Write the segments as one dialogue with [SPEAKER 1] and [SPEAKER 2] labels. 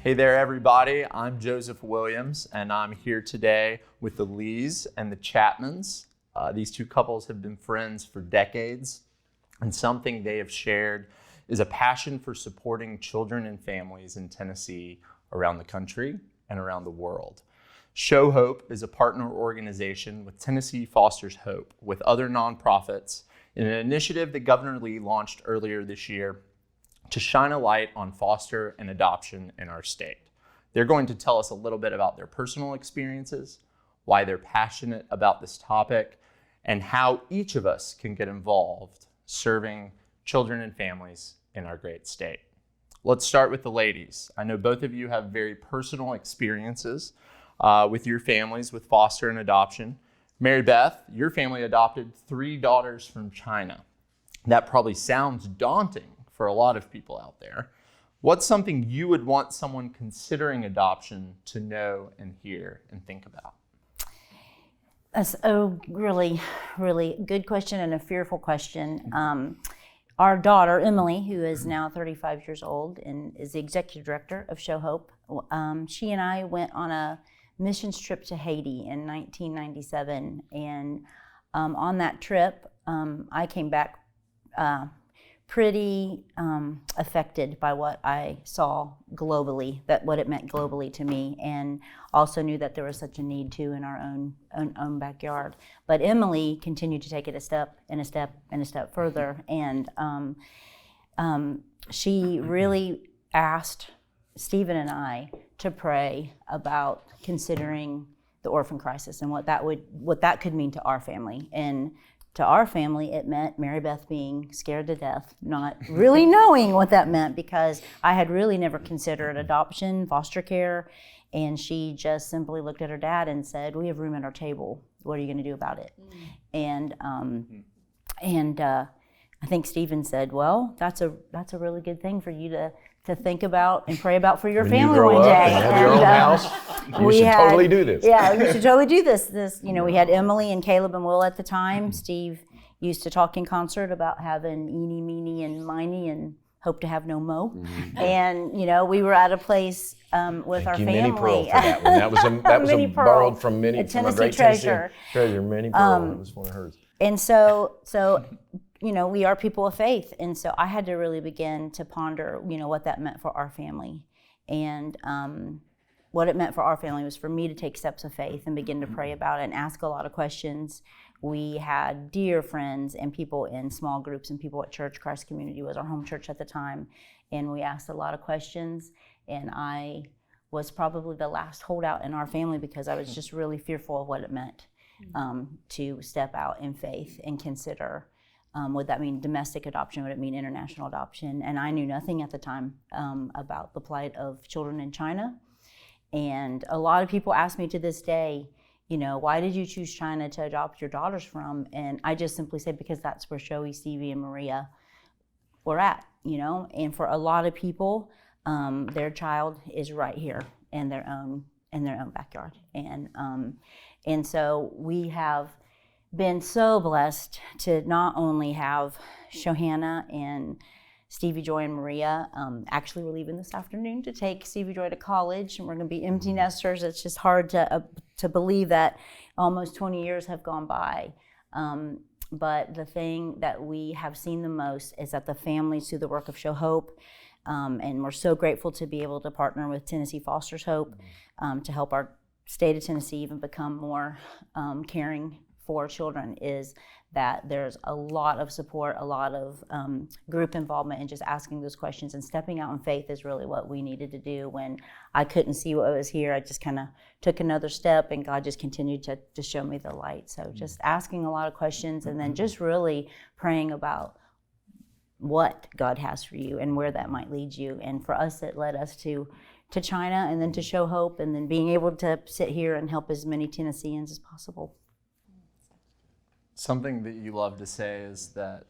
[SPEAKER 1] Hey there, everybody. I'm Joseph Williams, and I'm here today with the Lees and the Chapmans. These two couples have been friends for decades, and something they have shared is a passion for supporting children and families in Tennessee, around the country, and around the world. Show Hope is a partner organization with Tennessee Fosters Hope with other nonprofits in an initiative that Governor Lee launched earlier this year to shine a light on foster and adoption in our state. They're going to tell us a little bit about their personal experiences, why they're passionate about this topic, and how each of us can get involved serving children and families in our great state. Let's start with the ladies. I know both of you have very personal experiences with your families with foster and adoption. Mary Beth, your family adopted 3 daughters from China. That probably sounds daunting for a lot of people out there. What's something you would want someone considering adoption to know and hear and think about?
[SPEAKER 2] That's a really, really good question and a fearful question. Our daughter, Emily, who is now 35 years old and is the executive director of Show Hope, she and I went on a missions trip to Haiti in 1997. And on that trip, I came back pretty affected by what I saw globally, what it meant globally to me, and also knew that there was such a need too in our own backyard. But Emily continued to take it a step and a step and a step further, and she really asked Steven and I to pray about considering the orphan crisis and what that could mean to our family. And to our family, it meant Mary Beth being scared to death, not really knowing what that meant, because I had really never considered adoption, foster care, and she just simply looked at her dad and said, "We have room at our table. What are you going to do about it?" And I think Steven said, "Well, that's a really good thing for you to think about and pray about for your family one day.
[SPEAKER 3] And have your own house, you should totally do this."
[SPEAKER 2] Yeah, you should totally do this. We had Emily and Caleb and Will at the time. Steve used to talk in concert about having eeny, meeny, and miny, and hope to have no mo. And we were at a place with our family.
[SPEAKER 3] Minnie Pearl for that one. That was a borrowed from Minnie, from a great
[SPEAKER 2] treasure.
[SPEAKER 3] Treasure, Minnie Pearl. It was one of hers.
[SPEAKER 2] And so. We are people of faith, and so I had to really begin to ponder, what that meant for our family. And what it meant for our family was for me to take steps of faith and begin to pray about it and ask a lot of questions. We had dear friends and people in small groups and people at church. Christ Community was our home church at the time, and we asked a lot of questions. And I was probably the last holdout in our family because I was just really fearful of what it meant to step out in faith and consider. Would that mean domestic adoption? Would it mean international adoption? And I knew nothing at the time about the plight of children in China. And a lot of people ask me to this day, why did you choose China to adopt your daughters from? And I just simply say, because that's where Shoei, Stevie, and Maria were at, And for a lot of people, their child is right here in their own backyard. And so we have been so blessed to not only have Shohana and Stevie Joy and Maria. Actually, we're leaving this afternoon to take Stevie Joy to college, and we're going to be empty nesters. It's just hard to believe that almost 20 years have gone by. But the thing that we have seen the most is that the families, through the work of Show Hope, and we're so grateful to be able to partner with Tennessee Fosters Hope to help our state of Tennessee even become more caring for children, is that there's a lot of support, a lot of group involvement, and just asking those questions and stepping out in faith is really what we needed to do. When I couldn't see what was here, I just kind of took another step, and God just continued to show me the light. So just asking a lot of questions, and then just really praying about what God has for you and where that might lead you. And for us, it led us to China, and then to Show Hope, and then being able to sit here and help as many Tennesseans as possible.
[SPEAKER 1] Something that you love to say is that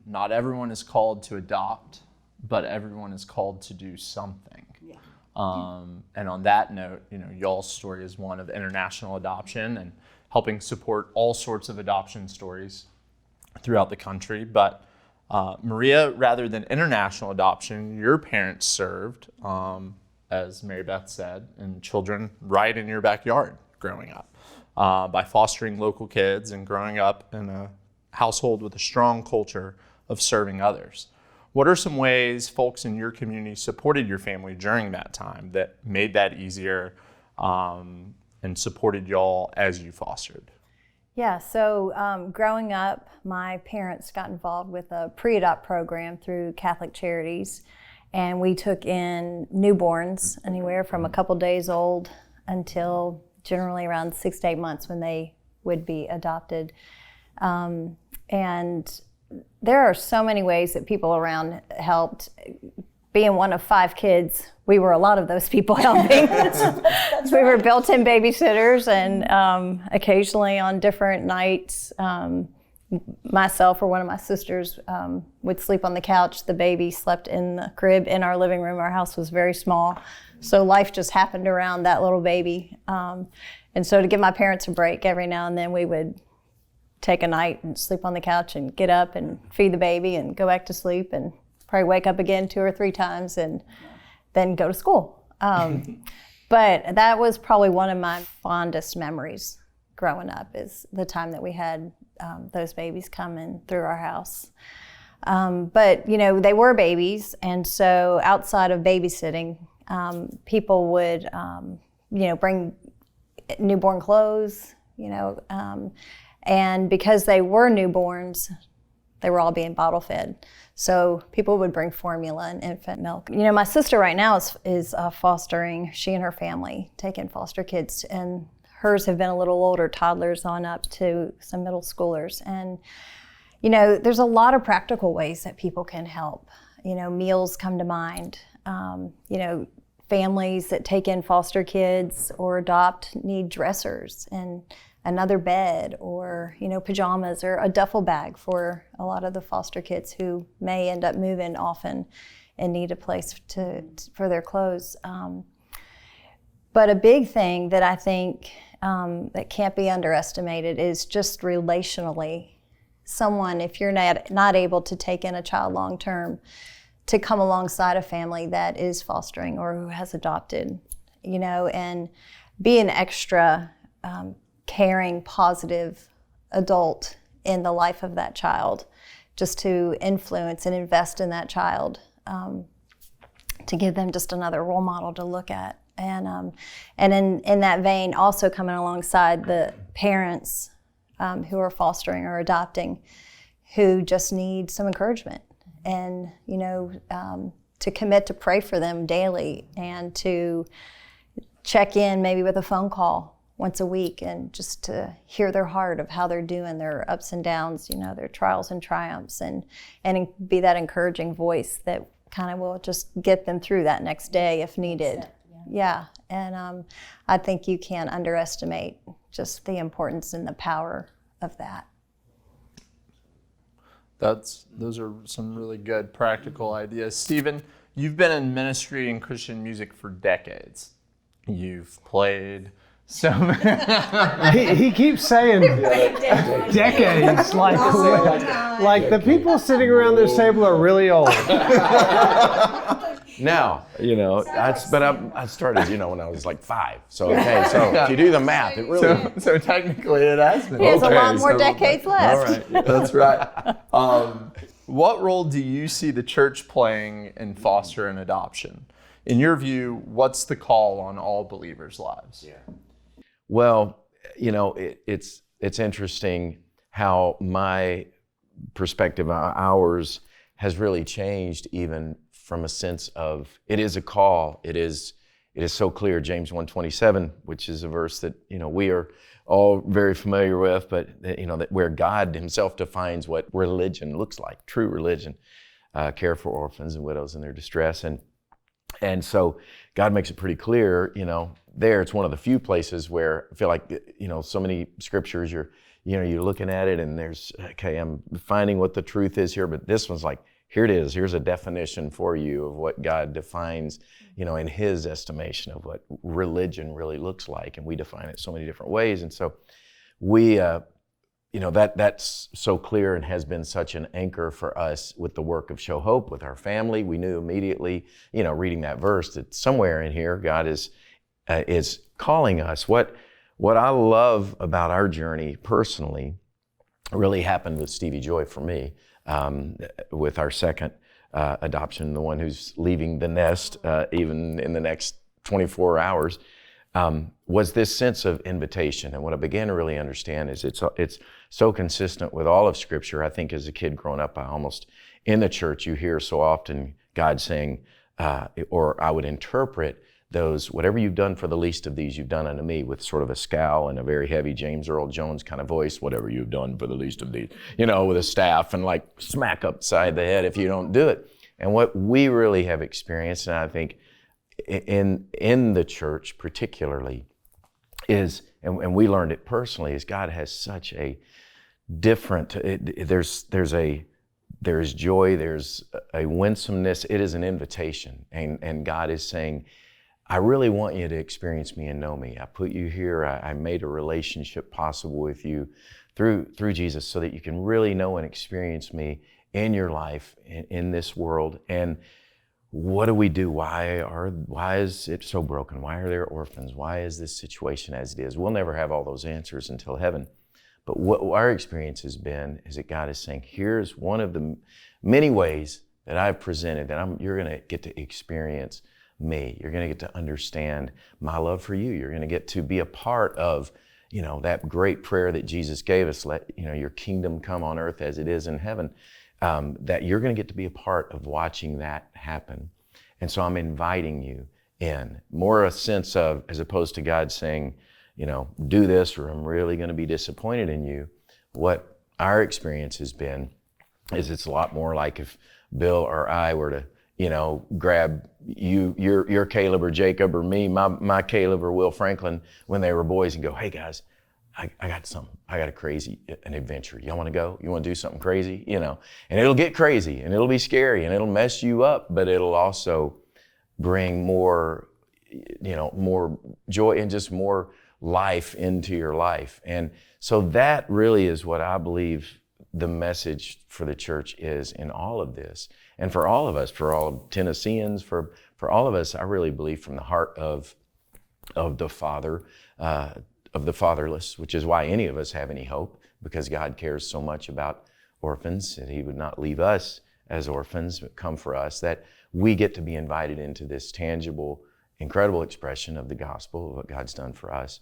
[SPEAKER 1] not everyone is called to adopt, but everyone is called to do something. Yeah. And on that note, y'all's story is one of international adoption and helping support all sorts of adoption stories throughout the country. But Maria, rather than international adoption, your parents served as Mary Beth said, and children right in your backyard growing up, by fostering local kids and growing up in a household with a strong culture of serving others. What are some ways folks in your community supported your family during that time that made that easier and supported y'all as you fostered?
[SPEAKER 4] Yeah, so growing up, my parents got involved with a pre-adopt program through Catholic Charities, and we took in newborns anywhere from a couple days old until generally around 6 to 8 months when they would be adopted. And there are so many ways that people around helped. Being one of 5 kids, we were a lot of those people helping. We were built-in babysitters, and occasionally on different nights, myself or one of my sisters would sleep on the couch. The baby slept in the crib in our living room. Our house was very small, so life just happened around that little baby. And so to give my parents a break, every now and then we would take a night and sleep on the couch and get up and feed the baby and go back to sleep and probably wake up again 2 or 3 times and then go to school. But that was probably one of my fondest memories growing up, is the time that we had those babies come in through our house. But, you know, they were babies, and so outside of babysitting, people would, you know, bring newborn clothes, you know, and because they were newborns, they were all being bottle fed. So people would bring formula and infant milk. You know, my sister right now is fostering, she and her family take in foster kids, and hers have been a little older, toddlers on up to some middle schoolers. And, you know, there's a lot of practical ways that people can help. You know, meals come to mind. You know, families that take in foster kids or adopt need dressers and another bed, or, you know, pajamas or a duffel bag for a lot of the foster kids who may end up moving often and need a place for their clothes. But a big thing that I think that can't be underestimated is just relationally. Someone, if you're not able to take in a child long term, to come alongside a family that is fostering or who has adopted, you know, and be an extra caring, positive adult in the life of that child, just to influence and invest in that child, to give them just another role model to look at. And in that vein, also coming alongside the parents who are fostering or adopting, who just need some encouragement, and, you know, to commit to pray for them daily and to check in maybe with a phone call once a week, and just to hear their heart of how they're doing, their ups and downs, you know, their trials and triumphs, and be that encouraging voice that kind of will just get them through that next day if needed. Yeah, and I think you can't underestimate just the importance and the power of that.
[SPEAKER 1] Those are some really good practical ideas. Steven, you've been in ministry and Christian music for decades. You've played so many.
[SPEAKER 5] He keeps saying decades, like the people sitting around this table are really old.
[SPEAKER 3] Now, you know, I started, you know, when I was like 5. So, okay, so if you do the math, it really...
[SPEAKER 1] So technically it has been.
[SPEAKER 4] He has a lot more decades left.
[SPEAKER 3] All right.
[SPEAKER 1] That's right. What role do you see the church playing in foster and adoption? In your view, what's the call on all believers' lives?
[SPEAKER 3] Yeah. Well, you know, it's interesting how my perspective, ours, has really changed, even from a sense of it is a call. It is so clear. James 1:27, which is a verse that, you know, we are all very familiar with, but, you know, that where God himself defines what religion looks like, true religion, care for orphans and widows in their distress. And so God makes it pretty clear, you know, there. It's one of the few places where I feel like, you know, so many scriptures, you're looking at it and there's, okay, I'm finding what the truth is here, but this one's like, here it is. Here's a definition for you of what God defines, you know, in his estimation of what religion really looks like. And we define it so many different ways. And so we that's so clear and has been such an anchor for us with the work of Show Hope, with our family. We knew immediately, reading that verse, that somewhere in here God is calling us. What I love about our journey personally really happened with Stevie Joy for me, with our second adoption, the one who's leaving the nest even in the next 24 hours, was this sense of invitation. And what I began to really understand is it's so consistent with all of Scripture. I think as a kid growing up, in the church, you hear so often God saying, or I would interpret those, whatever you've done for the least of these, you've done unto me, with sort of a scowl and a very heavy James Earl Jones kind of voice, whatever you've done for the least of these, with a staff and like smack upside the head if you don't do it. And what we really have experienced, and I think in the church particularly, is, and we learned it personally, is God has such a different, there's joy, there's a winsomeness. It is an invitation, and God is saying, I really want you to experience me and know me. I put you here. I made a relationship possible with you through Jesus so that you can really know and experience me in your life, in this world. And what do we do? Why is it so broken? Why are there orphans? Why is this situation as it is? We'll never have all those answers until heaven. But what our experience has been is that God is saying, here's one of the many ways that I've presented that you're going to get to experience me. You're going to get to understand my love for you. You're going to get to be a part of, that great prayer that Jesus gave us, let, your kingdom come on earth as it is in heaven, that you're going to get to be a part of watching that happen. And so I'm inviting you in, more a sense of, as opposed to God saying, do this or I'm really going to be disappointed in you. What our experience has been is it's a lot more like if Bill or I were to, grab your Caleb or Jacob, or me, my Caleb or Will Franklin when they were boys, and go, hey guys, I got an adventure. Y'all want to go? You want to do something crazy? And it'll get crazy and it'll be scary and it'll mess you up, but it'll also bring more joy and just more life into your life. And so that really is what I believe the message for the church is in all of this. And for all of us, for all Tennesseans, for all of us, I really believe from the heart of the Father, of the fatherless, which is why any of us have any hope, because God cares so much about orphans that He would not leave us as orphans, but come for us, that we get to be invited into this tangible, incredible expression of the gospel, of what God's done for us.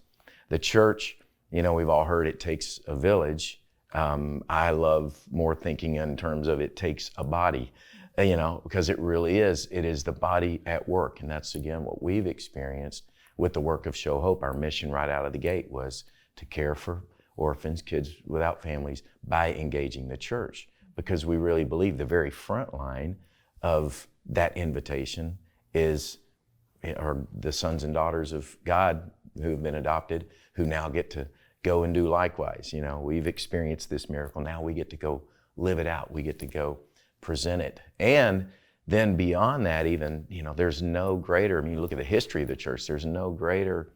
[SPEAKER 3] The church, we've all heard it takes a village. I love more thinking in terms of it takes a body, because it really is. It is the body at work. And that's, again, what we've experienced with the work of Show Hope. Our mission right out of the gate was to care for orphans, kids without families, by engaging the church, because we really believe the very front line of that invitation are the sons and daughters of God who have been adopted, who now get to go and do likewise. We've experienced this miracle. Now we get to go live it out. We get to go present it. And then beyond that, even, there's no greater, you look at the history of the church, there's no greater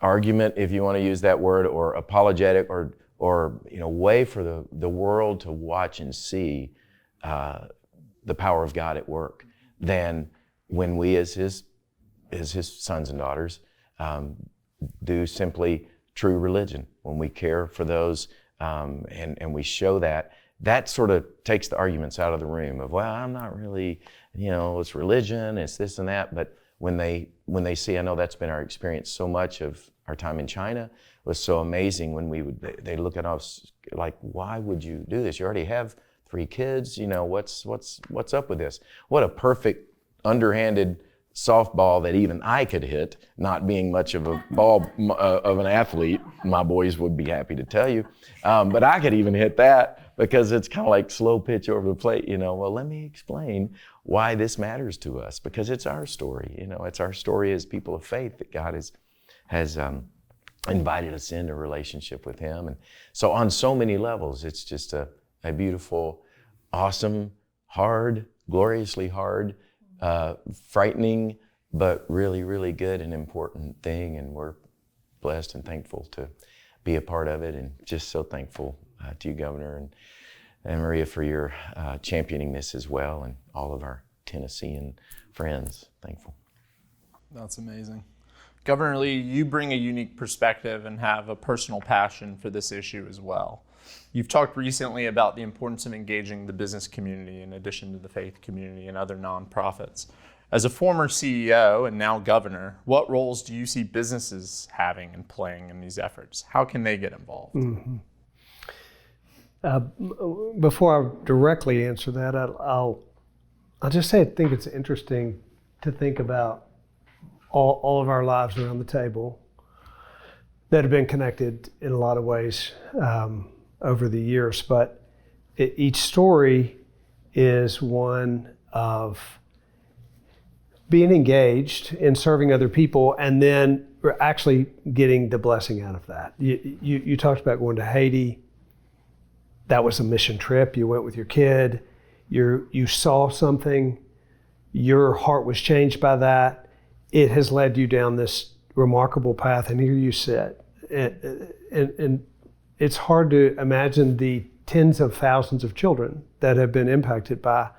[SPEAKER 3] argument, if you want to use that word, or apologetic, or way for the world to watch and see the power of God at work than when we as his sons and daughters do simply true religion. When we care for those and we show that sort of takes the arguments out of the room of, well, I'm not really, it's religion, it's this and that. But when they see, I know that's been our experience so much of our time in China, was so amazing when they look at us like, why would you do this? You already have 3 kids, what's up with this? What a perfect underhanded softball that even I could hit, not being much of a ball of an athlete. My boys would be happy to tell you, but I could even hit that because it's kind of like slow pitch over the plate. Well, let me explain why this matters to us, because it's our story. It's our story as people of faith that God has invited us into a relationship with Him. And so on so many levels, it's just a beautiful, awesome, hard, gloriously hard, frightening, but really, really good and important thing. And we're blessed and thankful to be a part of it, and just so thankful to you, Governor, and Maria, for your championing this as well, and all of our Tennessean friends. Thankful.
[SPEAKER 1] That's amazing. Governor Lee, you bring a unique perspective and have a personal passion for this issue as well. You've talked recently about the importance of engaging the business community in addition to the faith community and other nonprofits. As a former CEO and now governor, what roles do you see businesses having and playing in these efforts? How can they get involved?
[SPEAKER 5] Mm-hmm. Before I directly answer that, I'll just say I think it's interesting to think about all of our lives around the table that have been connected in a lot of ways over the years, but each story is one of being engaged in serving other people and then actually getting the blessing out of that. You talked about going to Haiti. That was a mission trip. You went with your kid. You saw something. Your heart was changed by that. It has led you down this remarkable path, and here you sit. And it's hard to imagine the tens of thousands of children that have been impacted by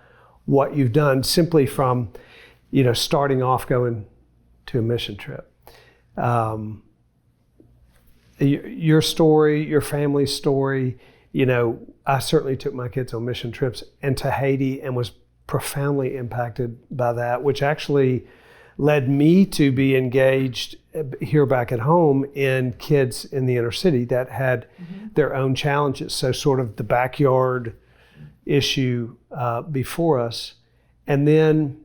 [SPEAKER 5] what you've done simply from, starting off going to a mission trip. Your story, your family's story, I certainly took my kids on mission trips and to Haiti and was profoundly impacted by that, which actually led me to be engaged here back at home in kids in the inner city that had their own challenges. So sort of the backyard issue before us. And then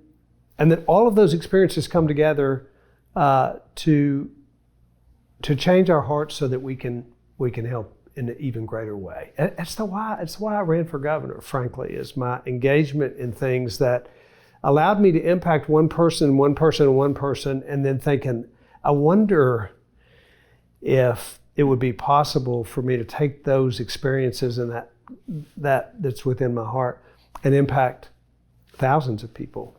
[SPEAKER 5] all of those experiences come together to change our hearts so that we can help in an even greater way. It's why I ran for governor, frankly, is my engagement in things that allowed me to impact one person, and then thinking, I wonder if it would be possible for me to take those experiences and that's within my heart and impact thousands of people.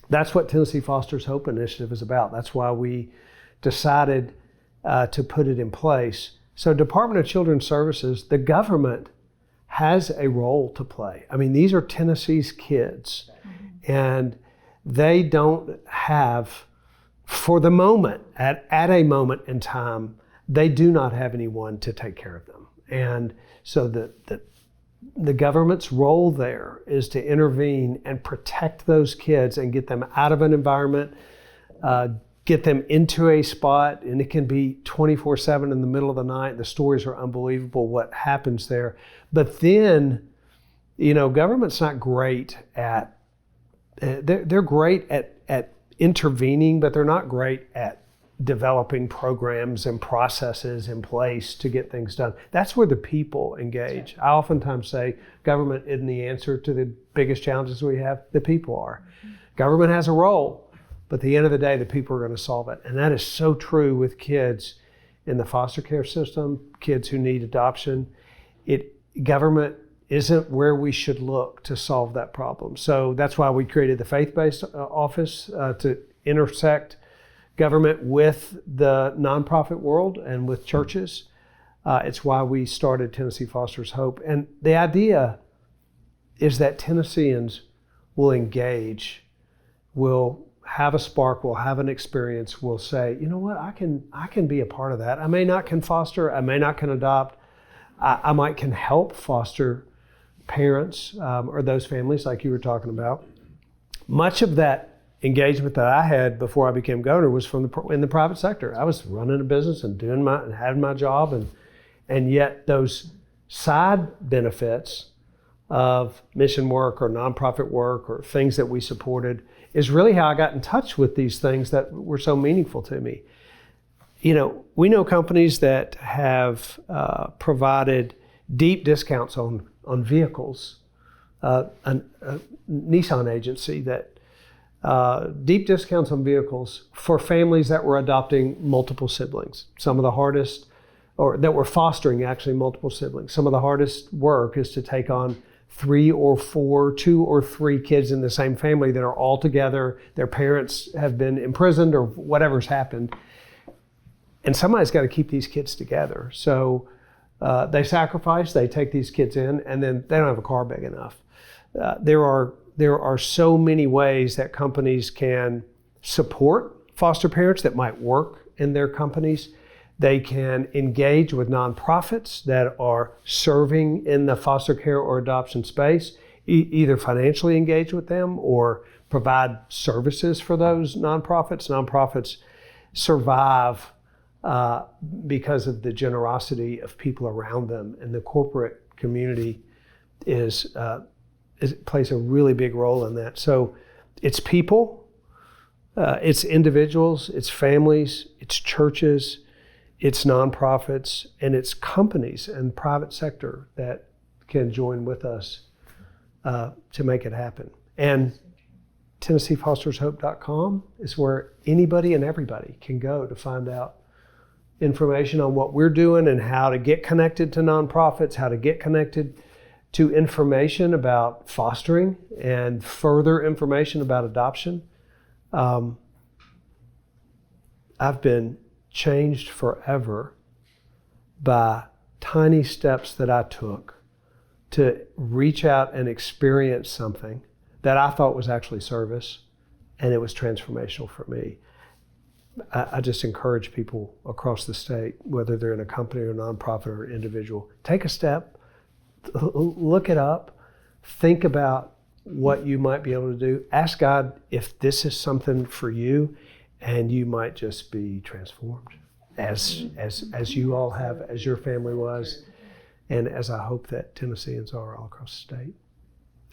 [SPEAKER 5] That's what Tennessee Fosters Hope Initiative is about. That's why we decided to put it in place. So Department of Children's Services, the government has a role to play. I mean, these are Tennessee's kids, and they don't have, for the moment, at a moment in time, they do not have anyone to take care of them. And so the government's role there is to intervene and protect those kids and get them out of an environment, get them into a spot, and it can be 24/7 in the middle of the night. The stories are unbelievable what happens there. But then, government's not great at, they're great at intervening, but they're not great at developing programs and processes in place to get things done. That's where the people engage. I oftentimes say government isn't the answer to the biggest challenges we have. The people are. Government has a role, but at the end of the day, the people are going to solve it. And that is so true with kids in the foster care system, kids who need adoption. Government isn't where we should look to solve that problem. So that's why we created the faith-based office to intersect government with the nonprofit world and with churches. It's why we started Tennessee Fosters Hope. And the idea is that Tennesseans will engage, will have a spark, will have an experience, will say, you know what, I can be a part of that. I may not can foster, I may not can adopt, I might can help foster parents or those families like you were talking about. Much of that engagement that I had before I became governor was in the private sector. I was running a business and having my job, and yet those side benefits of mission work or nonprofit work or things that we supported is really how I got in touch with these things that were so meaningful to me. We know companies that have provided deep discounts on vehicles. A Nissan agency that deep discounts on vehicles for families that were adopting multiple siblings. Some of the hardest, or that were fostering actually multiple siblings. Some of the hardest work is to take on 3 or 4, 2 or 3 kids in the same family that are all together. Their parents have been imprisoned or whatever's happened. and somebody's got to keep these kids together. So they sacrifice, they take these kids in, and then they don't have a car big enough. There are so many ways that companies can support foster parents that might work in their companies. They can engage with nonprofits that are serving in the foster care or adoption space, either financially engage with them or provide services for those nonprofits. Nonprofits survive because of the generosity of people around them, and the corporate community plays a really big role in that. So it's people, it's individuals, it's families, it's churches, it's nonprofits, and it's companies and private sector that can join with us to make it happen. And TennesseeFostershope.com is where anybody and everybody can go to find out information on what we're doing and how to get connected to nonprofits, how to get connected to information about fostering and further information about adoption. I've been changed forever by tiny steps that I took to reach out and experience something that I thought was actually service, and it was transformational for me. I just encourage people across the state, whether they're in a company or a nonprofit or an individual, take a step, look it up, think about what you might be able to do. Ask God if this is something for you, and you might just be transformed, as you all have, as your family was, and as I hope that Tennesseans are all across the state.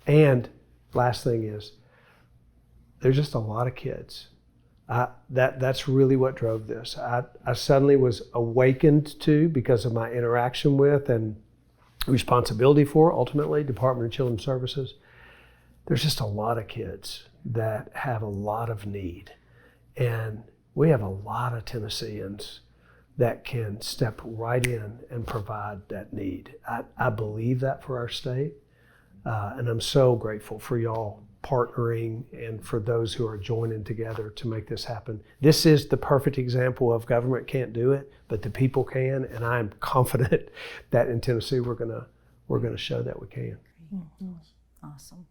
[SPEAKER 5] And last thing is, there's just a lot of kids. That's really what drove this. I suddenly was awakened to, because of my interaction with and responsibility for, ultimately, Department of Children's Services. There's just a lot of kids that have a lot of need. And we have a lot of Tennesseans that can step right in and provide that need. I believe that for our state. And I'm so grateful for y'all partnering and for those who are joining together to make this happen. This is the perfect example of government can't do it, but the people can, and I'm confident that in Tennessee we're gonna show that we can.
[SPEAKER 2] Mm-hmm. Awesome.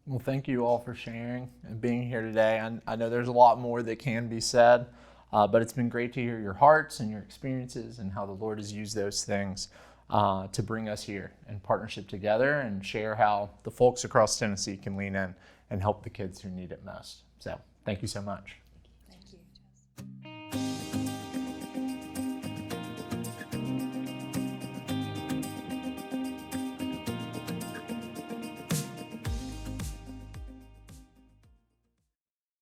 [SPEAKER 1] Well, thank you all for sharing and being here today. I know there's a lot more that can be said, but it's been great to hear your hearts and your experiences and how the Lord has used those things to bring us here in partnership together and share how the folks across Tennessee can lean in and help the kids who need it most. So thank you so much.